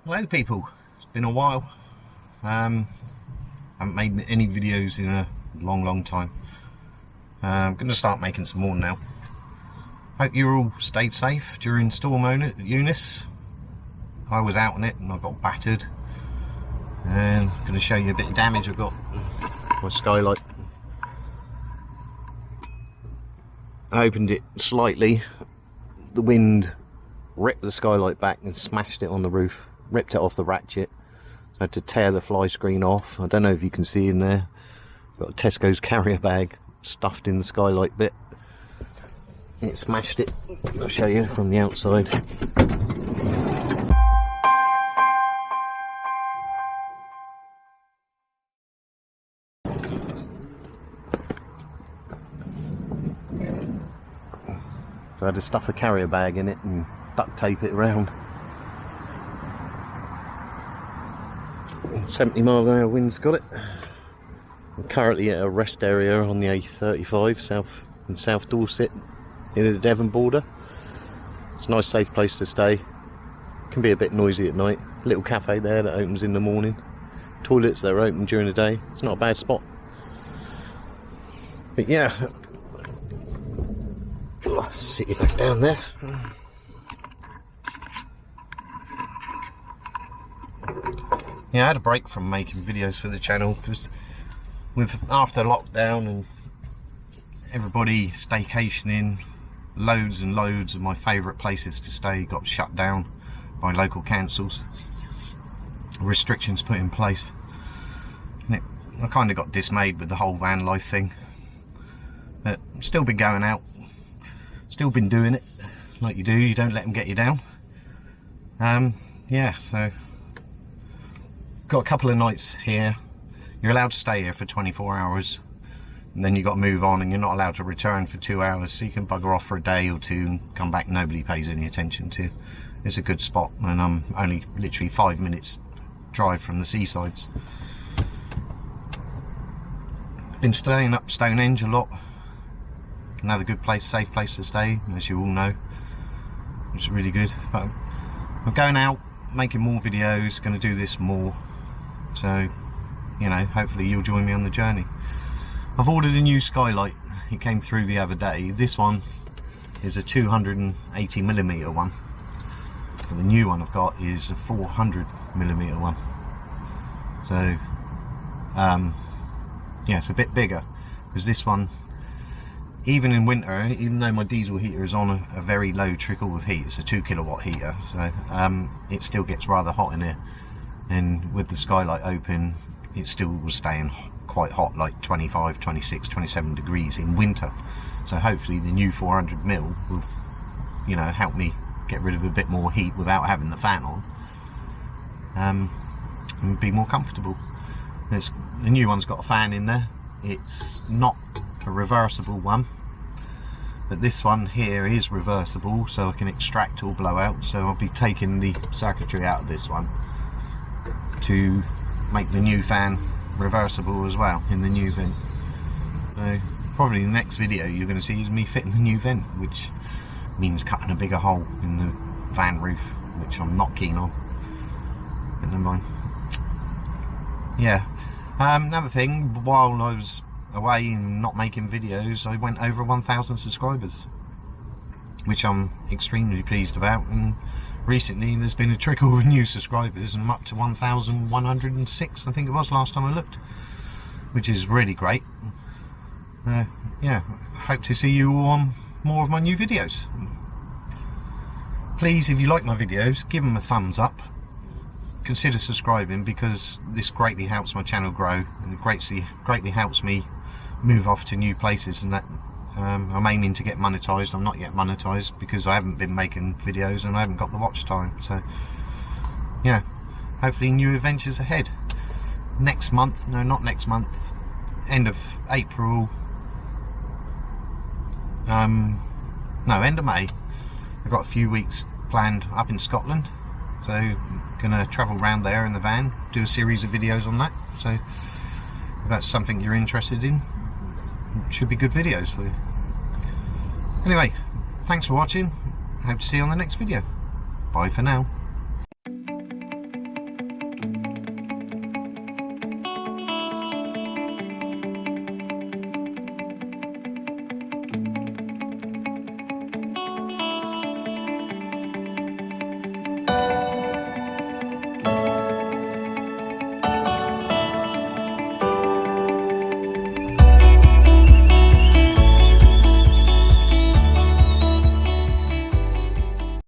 Hello people, it's been a while. Haven't made any videos in a long time. I'm going to start making some more now. Hope you all stayed safe during Storm Eunice. I was out on it and I got battered. And I'm going to show you a bit of damage I've got. My skylight. I opened it slightly. The wind ripped the skylight back and smashed it on the roof. Ripped it off the ratchet. I had to tear the fly screen off. I don't know if you can see in there. Got a Tesco's carrier bag stuffed in the skylight bit. It smashed it. I'll show you from the outside. So I had to stuff a carrier bag in it and duct tape it around. 70 mile an hour wind's got it. I'm currently at a rest area on the A35 in South Dorset, near the Devon border. It's a nice safe place to stay. Can be a bit noisy at night. Little cafe there that opens in the morning. Toilets that are open during the day. It's not a bad spot. But yeah, I'll sit you back down there. Yeah, I had a break from making videos for the channel because after lockdown and everybody staycationing, loads and loads of my favourite places to stay got shut down by local councils. Restrictions put in place. And I kind of got dismayed with the whole van life thing. But still been going out, still been doing it like you do. You don't let them get you down. Yeah, so got a couple of nights here. You're allowed to stay here for 24 hours and then you got to move on, and you're not allowed to return for 2 hours, so you can bugger off for a day or two and come back. Nobody pays any attention to. It's a good spot, and I'm only literally 5 minutes drive from the seasides. Been staying up Stonehenge a lot. Another good place, safe place to stay, as you all know. It's really good. But I'm going out, making more videos, going to do this more. So, you know, hopefully you'll join me on the journey. I've ordered a new skylight. It came through the other day. This one is a 280mm one. But the new one I've got is a 400mm one. So, yeah, it's a bit bigger because this one, even in winter, even though my diesel heater is on a very low trickle of heat, it's a 2 kilowatt heater, so it still gets rather hot in here. And with the skylight open, it still was staying quite hot, like 25, 26, 27 degrees in winter. So hopefully the new 400mm will, you know, help me get rid of a bit more heat without having the fan on, and be more comfortable. The new one's got a fan in there. It's not a reversible one, but this one here is reversible, so I can extract or blow out. So I'll be taking the circuitry out of this one to make the new fan reversible as well in the new vent. So probably the next video you're going to see is me fitting the new vent, which means cutting a bigger hole in the van roof, which I'm not keen on. But never mind. Yeah, another thing, while I was away and not making videos, I went over 1,000 subscribers, which I'm extremely pleased about. And recently there's been a trickle of new subscribers, and I'm up to 1,106 I think it was last time I looked, which is really great. Yeah, hope to see you all on more of my new videos. Please, if you like my videos, give them a thumbs up. Consider subscribing, because this greatly helps my channel grow, and it greatly helps me move off to new places. And that I'm aiming to get monetized. I'm not yet monetized because I haven't been making videos and I haven't got the watch time. So yeah, hopefully new adventures ahead. Next month, no, not next month, end of April, no, end of May, I've got a few weeks planned up in Scotland. So gonna travel around there in the van, do a series of videos on that. So if that's something you're interested in, it should be good videos for you. Anyway, thanks for watching. Hope to see you on the next video. Bye for now.